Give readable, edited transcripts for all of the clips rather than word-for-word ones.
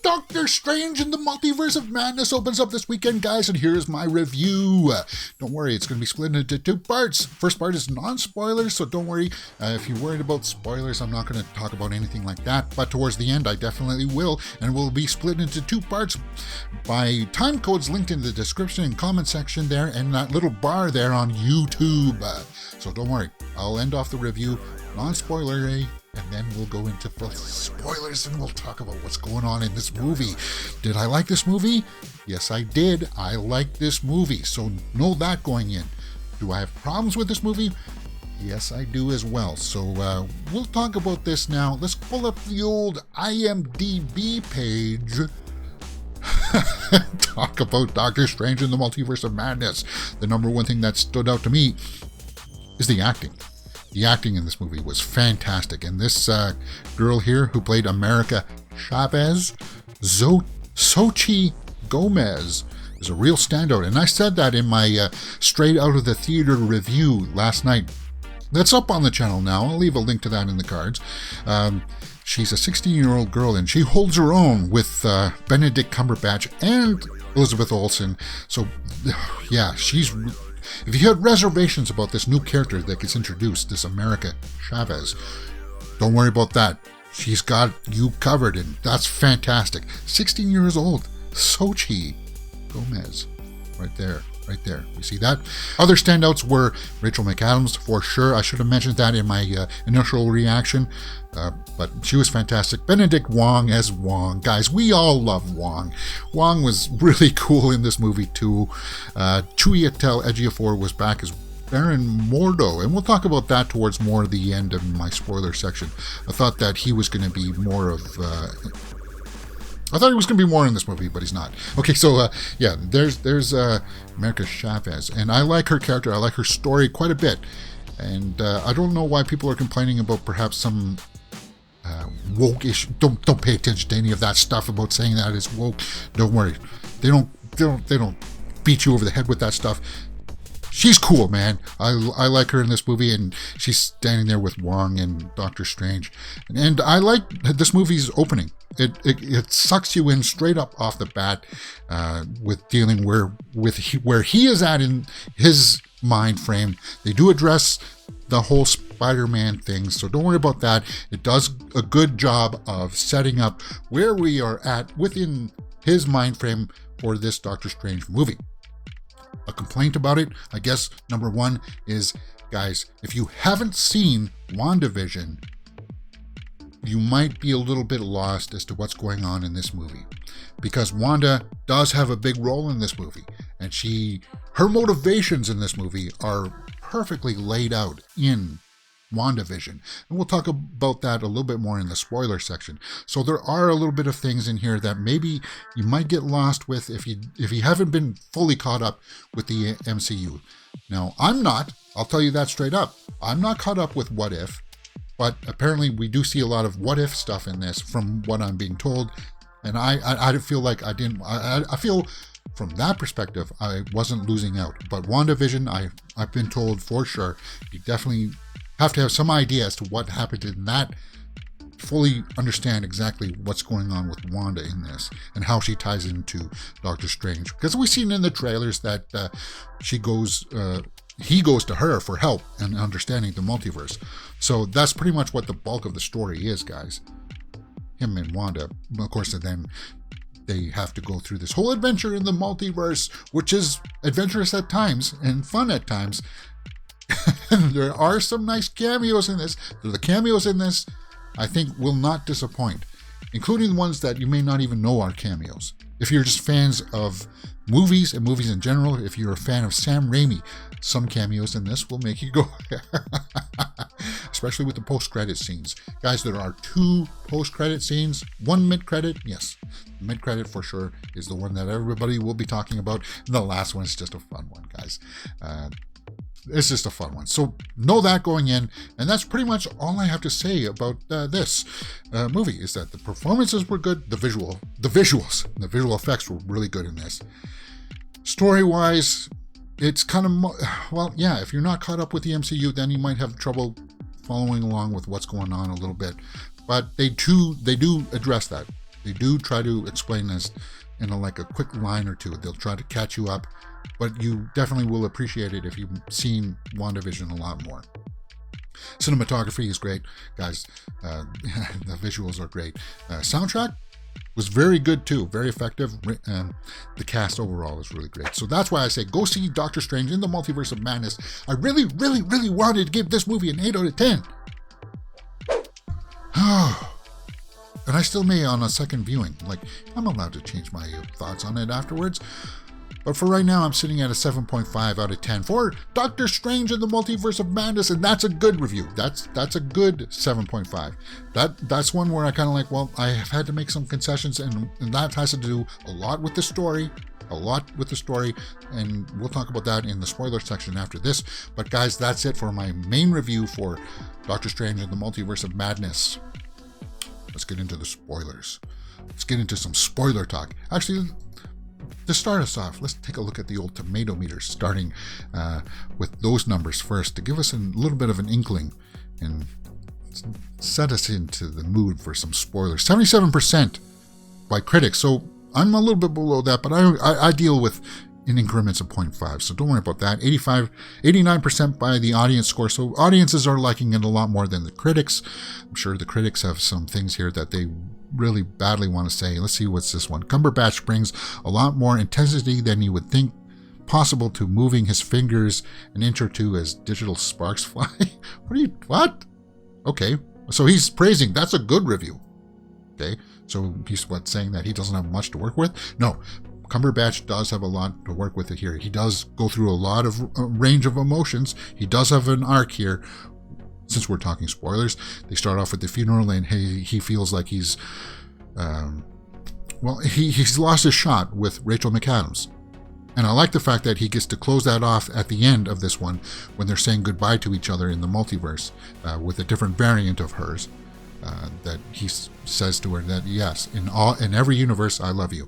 Doctor Strange in the Multiverse of Madness opens up this weekend, guys, and here's my review. Don't worry, it's going to be split into two parts. First part is non-spoilers, so don't worry. If you're worried about spoilers, I'm not going to talk about anything like that, but towards the end, I definitely will, and we'll be split into two parts by time codes linked in the description and comment section there, and that little bar there on YouTube. So don't worry, I'll end off the review non-spoilery, and then we'll go into full spoilers and we'll talk about what's going on in this movie. Did I like this movie? Yes, I did. I like this movie, so know that going in. Do I have problems with this movie? Yes, I do as well. So we'll talk about this now. Let's pull up the old IMDb page. Talk about Doctor Strange in the Multiverse of Madness. The number one thing that stood out to me is the acting. The acting in this movie was fantastic. And this girl here who played America Chavez, Xochitl Gomez, is a real standout. And I said that in my Straight Out of the Theater review last night. That's up on the channel now. I'll leave a link to that in the cards. She's a 16-year-old girl, and she holds her own with Benedict Cumberbatch and Elizabeth Olsen. So, yeah, she's... If you had reservations about this new character that gets introduced, this America Chavez, don't worry about that. She's got you covered, and that's fantastic. 16 years old, Xochitl Gomez, right there. You see that? Other standouts were Rachel McAdams, for sure. I should have mentioned that in my initial reaction, but she was fantastic. Benedict Wong as Wong. Guys, we all love Wong. Wong was really cool in this movie, too. Chiwetel Ejiofor was back as Baron Mordo, and we'll talk about that towards more of the end of my spoiler section. I thought that he was going to be more of... I thought he was going to be more in this movie, but he's not. Okay, so, yeah, there's America Chavez, and I like her character. I like her story quite a bit, and I don't know why people are complaining about perhaps some woke-ish. Don't pay attention to any of that stuff about saying that it's woke. Don't worry. They don't beat you over the head with that stuff. She's cool, man. I like her in this movie, and she's standing there with Wong and Doctor Strange. And I like this movie's opening. It sucks you in straight up off the bat with dealing where he is at in his mind frame. They do address the whole Spider-Man thing, so don't worry about that. It does a good job of setting up where we are at within his mind frame for this Doctor Strange movie. A complaint about it, I guess, number one is, guys, if you haven't seen WandaVision, you might be a little bit lost as to what's going on in this movie. Because Wanda does have a big role in this movie, and her motivations in this movie are perfectly laid out in WandaVision. And we'll talk about that a little bit more in the spoiler section. So there are a little bit of things in here that maybe you might get lost with if you haven't been fully caught up with the MCU. Now, I'm not. I'll tell you that straight up. I'm not caught up with What If, but apparently we do see a lot of What If stuff in this from what I'm being told. And I feel like I feel from that perspective, I wasn't losing out. But WandaVision, I've been told for sure, you definitely have to have some idea as to what happened in that, fully understand exactly what's going on with Wanda in this and how she ties into Doctor Strange. Because we've seen in the trailers that he goes to her for help and understanding the multiverse. So that's pretty much what the bulk of the story is, guys. Him and Wanda, of course, and then they have to go through this whole adventure in the multiverse, which is adventurous at times and fun at times. There are some nice cameos in this. The cameos in this, I think, will not disappoint, including ones that you may not even know are cameos. If you're just fans of movies and movies in general, if you're a fan of Sam Raimi, some cameos in this will make you go, especially with the post-credit scenes. Guys, there are 2 post-credit scenes, 1 mid-credit. Yes, mid-credit for sure is the one that everybody will be talking about. And the last one is just a fun one, guys. It's just a fun one. So know that going in. And that's pretty much all I have to say about this movie, is that the performances were good. The visual effects were really good in this. Story-wise, it's kind of, well, yeah, if you're not caught up with the MCU, then you might have trouble following along with what's going on a little bit. But they do address that. They do try to explain this in a quick line or two. They'll try to catch you up, but you definitely will appreciate it if you've seen WandaVision a lot more. Cinematography is great, guys. The visuals are great. Soundtrack was very good too, very effective. The cast overall is really great. So that's why I say go see Doctor Strange in the Multiverse of Madness. I really, really, really wanted to give this movie an 8 out of 10. And I still may on a second viewing. I'm allowed to change my thoughts on it afterwards. But for right now, I'm sitting at a 7.5 out of 10 for Doctor Strange in the Multiverse of Madness, and that's a good review. That's a good 7.5. That's one where I kind of I have had to make some concessions, and that has to do a lot with the story, and we'll talk about that in the spoiler section after this. But guys, that's it for my main review for Doctor Strange in the Multiverse of Madness. Let's get into the spoilers. Let's get into some spoiler talk. Actually, to start us off, let's take a look at the old tomato meters, starting with those numbers first, to give us a little bit of an inkling and set us into the mood for some spoilers. 77% by critics, so I'm a little bit below that, but I deal with in increments of 0.5, so don't worry about that. 89% by the audience score, so audiences are liking it a lot more than the critics. I'm sure the critics have some things here that they really badly want to say. Let's see what's this one. Cumberbatch brings a lot more intensity than you would think possible to moving his fingers an inch or two as digital sparks fly. What? Okay, so he's praising. That's a good review. Okay, so he's saying that he doesn't have much to work with? No, Cumberbatch does have a lot to work with here. He does go through a lot of range of emotions. He does have an arc here. Since we're talking spoilers, they start off with the funeral, and he feels like he's lost his shot with Rachel McAdams. And I like the fact that he gets to close that off at the end of this one when they're saying goodbye to each other in the multiverse with a different variant of hers. That he says to her that yes, in every universe, I love you.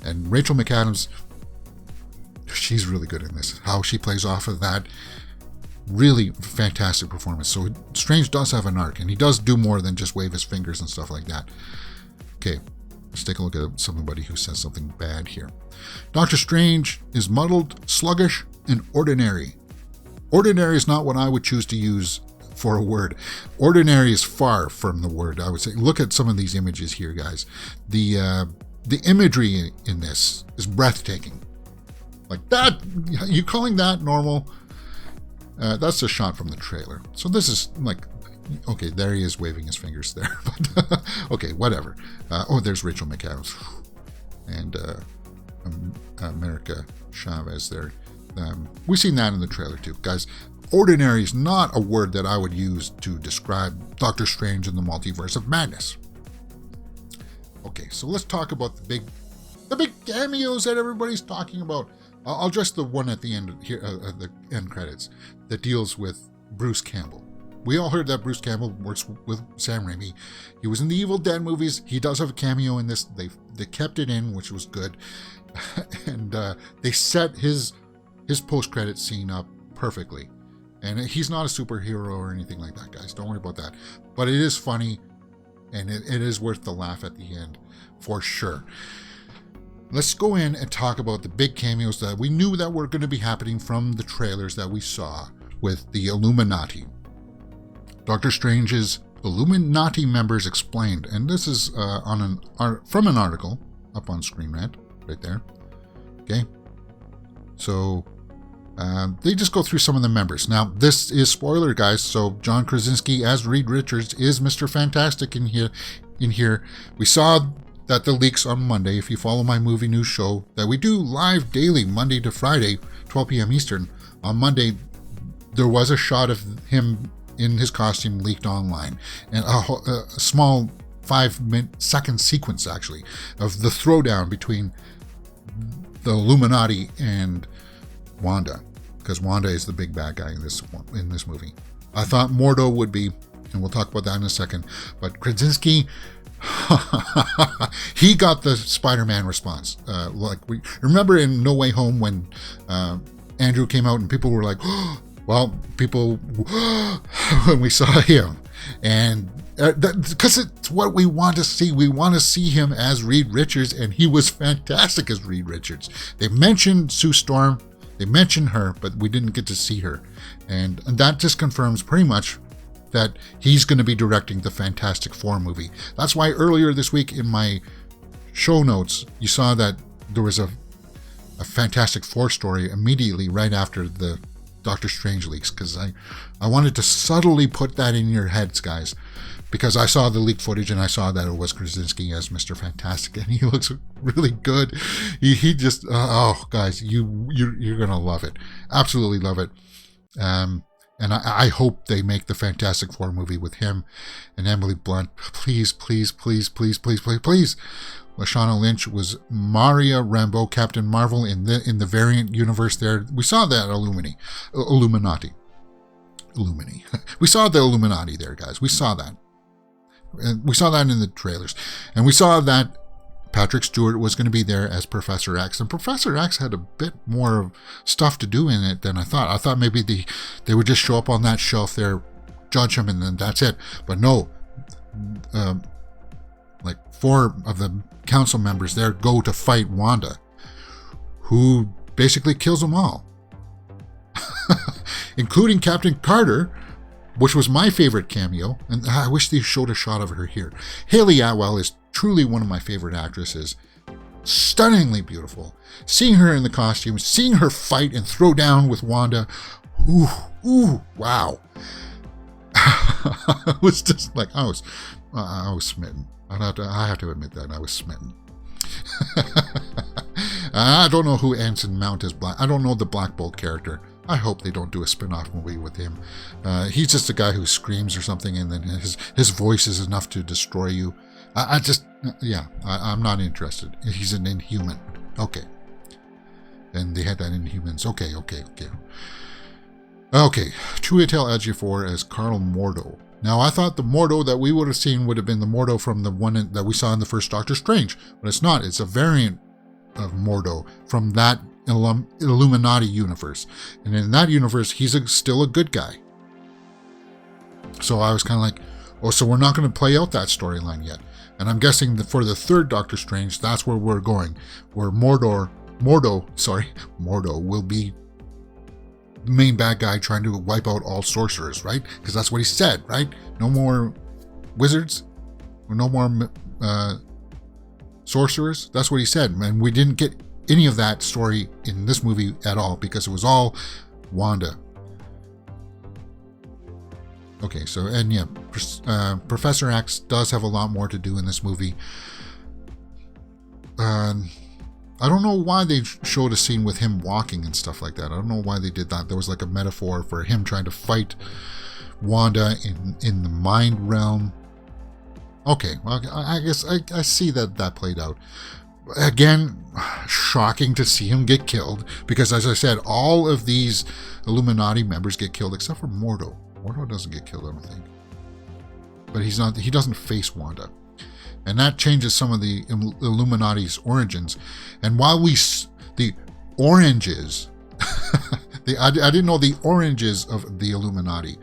And Rachel McAdams, she's really good in this. How she plays off of that, really fantastic performance. So Strange does have an arc, and he does do more than just wave his fingers and stuff like that. Okay, let's take a look at somebody who says something bad here. Doctor Strange is muddled, sluggish, and ordinary. Ordinary is not what I would choose to use for a word. Ordinary is far from the word, I would say. Look at some of these images here, guys. The imagery in this is breathtaking. Like that, you calling that normal? That's a shot from the trailer. So this is okay, there he is waving his fingers there. But okay, whatever. There's Rachel McAdams. And America Chavez there. We've seen that in the trailer too. Guys, ordinary is not a word that I would use to describe Doctor Strange in the Multiverse of Madness. Okay, so let's talk about the big cameos that everybody's talking about. I'll address the one at the end here, at the end credits, that deals with Bruce Campbell. We all heard that Bruce Campbell works with Sam Raimi. He was in the Evil Dead movies. He does have a cameo in this. They kept it in, which was good, and they set his post-credit scene up perfectly. And he's not a superhero or anything like that, guys. Don't worry about that. But it is funny, and it is worth the laugh at the end, for sure. Let's go in and talk about the big cameos that we knew that were going to be happening from the trailers that we saw with the Illuminati. Doctor Strange's Illuminati members explained, and this is from an article up on Screen Rant, right there. Okay, so they just go through some of the members. Now, this is spoiler, guys. So John Krasinski as Reed Richards is Mr. Fantastic in here. We saw that the leaks on Monday, if you follow my movie news show that we do live daily, Monday to Friday, 12 p.m. Eastern. On Monday, there was a shot of him in his costume leaked online, and a small 5-second sequence, actually, of the throwdown between the Illuminati and Wanda, because Wanda is the big bad guy in this movie. I thought Mordo would be, and we'll talk about that in a second, but Krasinski, he got the Spider-Man response. We remember in No Way Home when Andrew came out and people were like, when we saw him, and Because it's what we want to see. We want to see him as Reed Richards, and he was fantastic as Reed Richards. They mentioned Sue Storm, they mentioned her, but we didn't get to see her. And that just confirms pretty much that he's going to be directing the Fantastic Four movie. That's why earlier this week in my show notes, you saw that there was a Fantastic Four story immediately right after the Doctor Strange leaks, because I wanted to subtly put that in your heads, guys, because I saw the leaked footage and I saw that it was Krasinski as Mr. Fantastic, and he looks really good. He just, oh, guys, you're gonna love it, absolutely love it. And I hope they make the Fantastic Four movie with him and Emily Blunt. Please, please, please, please, please, please, please. Lashana Lynch was Maria Rambeau, Captain Marvel in the variant universe there. We saw that Illuminati. We saw the Illuminati there, guys. We saw that. And we saw that in the trailers. And we saw that Patrick Stewart was going to be there as Professor X. And Professor X had a bit more stuff to do in it than I thought. I thought maybe they would just show up on that shelf there, judge him, and then that's it. But no. Like 4 of the council members there go to fight Wanda, who basically kills them all. Including Captain Carter, which was my favorite cameo, and I wish they showed a shot of her here. Hayley Atwell is truly one of my favorite actresses. Stunningly beautiful. Seeing her in the costume, seeing her fight and throw down with Wanda, ooh, wow. I was just like, I was smitten. I have to admit that I was smitten. I don't know who Anson Mount is. I don't know the Black Bolt character. I hope they don't do a spin-off movie with him. He's just a guy who screams or something, and then his voice is enough to destroy you. I'm not interested. He's an Inhuman. Okay. And they had that in Inhumans. Okay. Chiwetel Ejiofor as Carl Mordo. Now, I thought the Mordo that we would have seen would have been the Mordo from the one that we saw in the first Doctor Strange, but it's not. It's a variant of Mordo from that Illuminati universe. And in that universe, he's still a good guy. So I was kind of like, oh, so we're not going to play out that storyline yet. And I'm guessing that for the third Doctor Strange, that's where we're going, where Mordo will be the main bad guy trying to wipe out all sorcerers, right? Because that's what he said, right? No more wizards, or no more sorcerers. That's what he said, and we didn't get any of that story in this movie at all because it was all Wanda. Okay, so, and yeah, Professor X does have a lot more to do in this movie. I don't know why they showed a scene with him walking and stuff like that. I don't know why they did that. There was like a metaphor for him trying to fight Wanda in the mind realm. Okay, well, I guess I see that played out. Again, shocking to see him get killed because, as I said, all of these Illuminati members get killed except for Mordo. Mordo doesn't get killed, I don't think. But he doesn't face Wanda. And that changes some of the Illuminati's origins. And while the oranges, I didn't know the oranges of the Illuminati.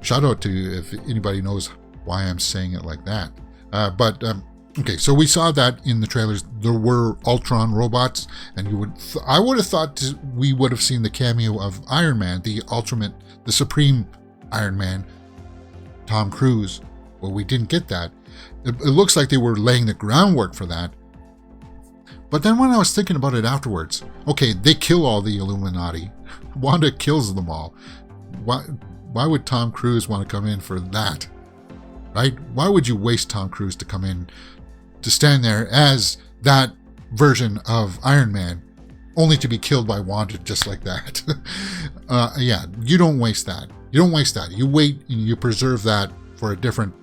Shout out to if anybody knows why I'm saying it like that. Okay, so we saw that in the trailers. There were Ultron robots, and I would have thought we would have seen the cameo of Iron Man, the Supreme Iron Man, Tom Cruise. Well, we didn't get that. It looks like they were laying the groundwork for that. But then when I was thinking about it afterwards, okay, they kill all the Illuminati. Wanda kills them all. Why would Tom Cruise want to come in for that? Right? Why would you waste Tom Cruise to come in to stand there as that version of Iron Man, only to be killed by Wanda just like that? Yeah, you don't waste that. You wait and you preserve that for a different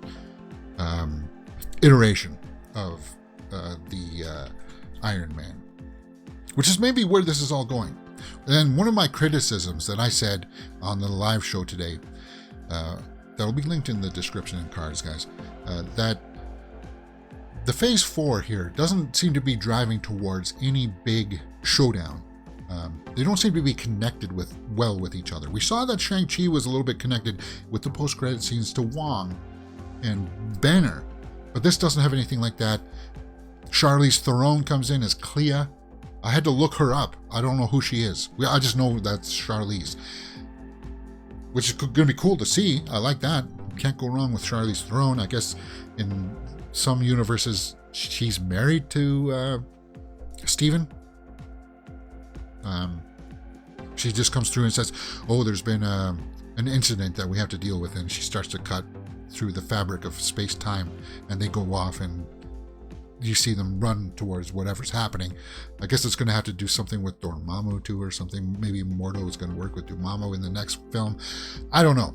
iteration of the Iron Man, which is maybe where this is all going. And one of my criticisms that I said on the live show today, that'll be linked in the description and cards, guys, that the Phase 4 here doesn't seem to be driving towards any big showdown. They don't seem to be connected well with each other. We saw that Shang-Chi was a little bit connected with the post-credit scenes to Wong and Banner, but this doesn't have anything like that. Charlize Theron comes in as Clea. I had to look her up. I don't know who she is. I just know that's Charlize, which is going to be cool to see. I like that. Can't go wrong with Charlize Theron. I guess in some universes she's married to Steven. She just comes through and says, "Oh, there's been an incident that we have to deal with," and she starts to cut through the fabric of space-time, and they go off, and you see them run towards whatever's happening. I guess it's going to have to do something with Dormammu too, or something. Maybe Mordo is going to work with Dormammu in the next film. I don't know.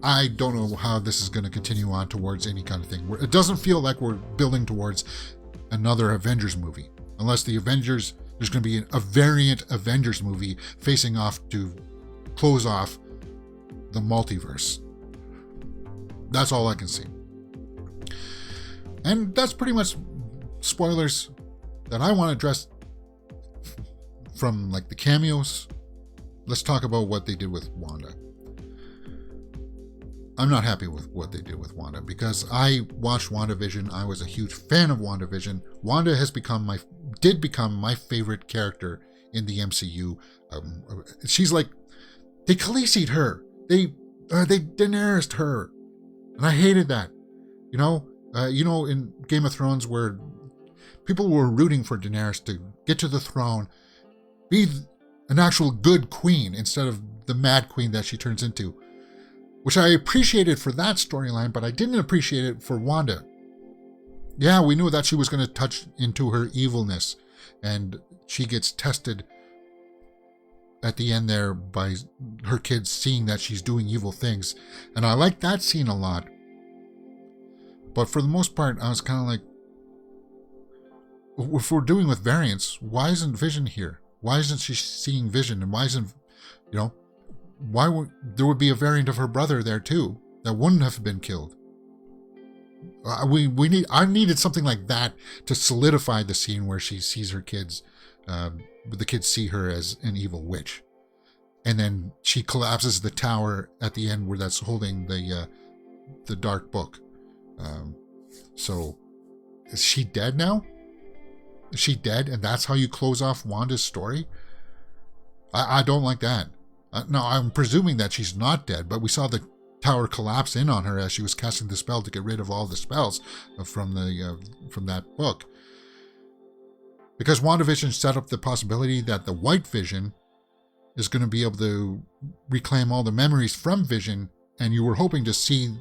I don't know how this is going to continue on towards any kind of thing. It doesn't feel like we're building towards another Avengers movie, unless the Avengers, there's going to be a variant Avengers movie facing off to close off the multiverse. That's all I can see. And that's pretty much spoilers that I want to address from like the cameos. Let's talk about what they did with Wanda. I'm not happy with what they did with Wanda because I watched WandaVision. I was a huge fan of WandaVision. Wanda did become my favorite character in the MCU. She's like, they Khaleesi'd her. They Daenerys'd her. And I hated that. You know, in Game of Thrones where people were rooting for Daenerys to get to the throne, be an actual good queen instead of the mad queen that she turns into. Which I appreciated for that storyline, but I didn't appreciate it for Wanda. Yeah, we knew that she was going to touch into her evilness, and she gets tested at the end there by her kids seeing that she's doing evil things. And I like that scene a lot. But for the most part, I was kind of like, if we're doing with variants, why isn't Vision here? Why isn't she seeing Vision? And why isn't, why would there would be a variant of her brother there too that wouldn't have been killed? I needed something like that to solidify the scene where she sees her kids. The kids see her as an evil witch, and then she collapses the tower at the end where that's holding the dark book. So is she dead now? Is she dead, and that's how you close off Wanda's story? I don't like that. No, I'm presuming that she's not dead, but we saw the tower collapse in on her as she was casting the spell to get rid of all the spells from that book. Because WandaVision set up the possibility that the White Vision is going to be able to reclaim all the memories from Vision, and you were hoping to see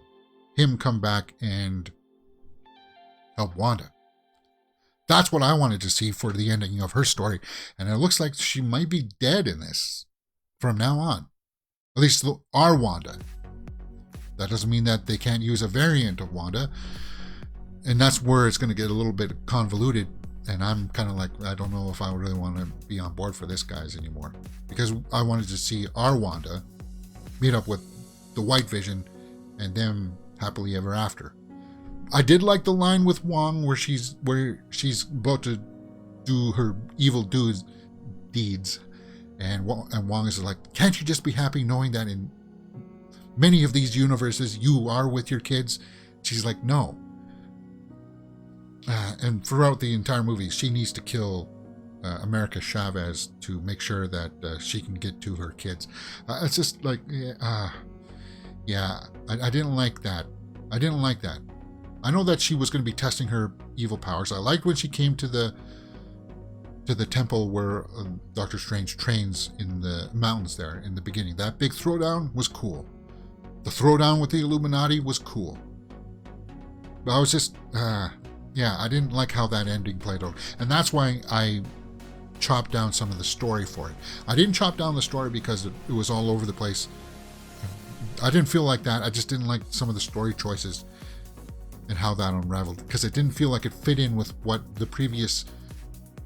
him come back and help Wanda. That's what I wanted to see for the ending of her story, and it looks like she might be dead in this. From now on, at least our Wanda. That doesn't mean that they can't use a variant of Wanda, and that's where it's going to get a little bit convoluted. And I'm kind of like, I don't know if I really want to be on board for this guys anymore, because I wanted to see our Wanda meet up with the White Vision and them happily ever after. I did like the line with Wong where she's about to do her evil deeds. And Wong is like, can't you just be happy knowing that in many of these universes you are with your kids? She's like, no. And throughout the entire movie, she needs to kill America Chavez to make sure that she can get to her kids. It's just like, I didn't like that. I didn't like that. I know that she was going to be testing her evil powers. I liked when she came to the temple where Doctor Strange trains in the mountains there in the beginning. That big throwdown was cool. The throwdown with the Illuminati was cool. But I was just, I didn't like how that ending played out. And that's why I chopped down some of the story for it. I didn't chop down the story because it was all over the place. I didn't feel like that. I just didn't like some of the story choices and how that unraveled, because it didn't feel like it fit in with what the previous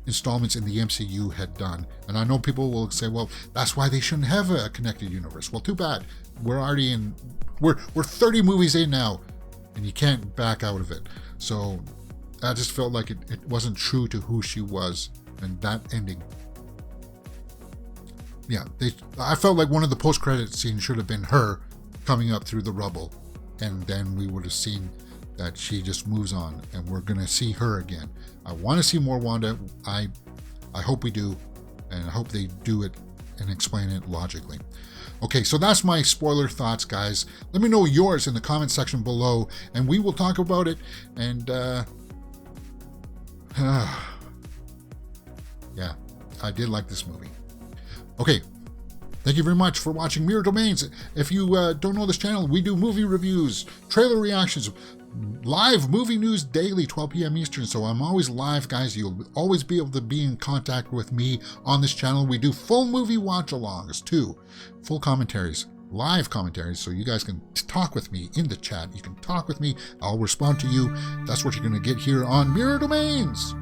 installments in the MCU had done. And I know people will say, well, that's why they shouldn't have a connected universe. Well, too bad. We're already we're 30 movies in now, and you can't back out of it. So I just felt like it wasn't true to who she was, and that ending yeah, I felt like one of the post-credit scenes should have been her coming up through the rubble, and then we would have seen that she just moves on, and we're gonna see her again. I want to see more Wanda. I hope we do, and I hope they do it and explain it logically. Okay, so that's my spoiler thoughts, guys. Let me know yours in the comment section below, and we will talk about it. And yeah, I did like this movie. Okay, thank you very much for watching Mirror Domains. If you don't know this channel, we do movie reviews, trailer reactions, live movie news daily, 12 p.m. Eastern. So I'm always live, guys. You'll always be able to be in contact with me on this channel. We do full movie watch-alongs too, full commentaries, live commentaries, so you guys can talk with me in the chat. You can talk with me. I'll respond to you. That's what you're going to get here on Mirror Domains.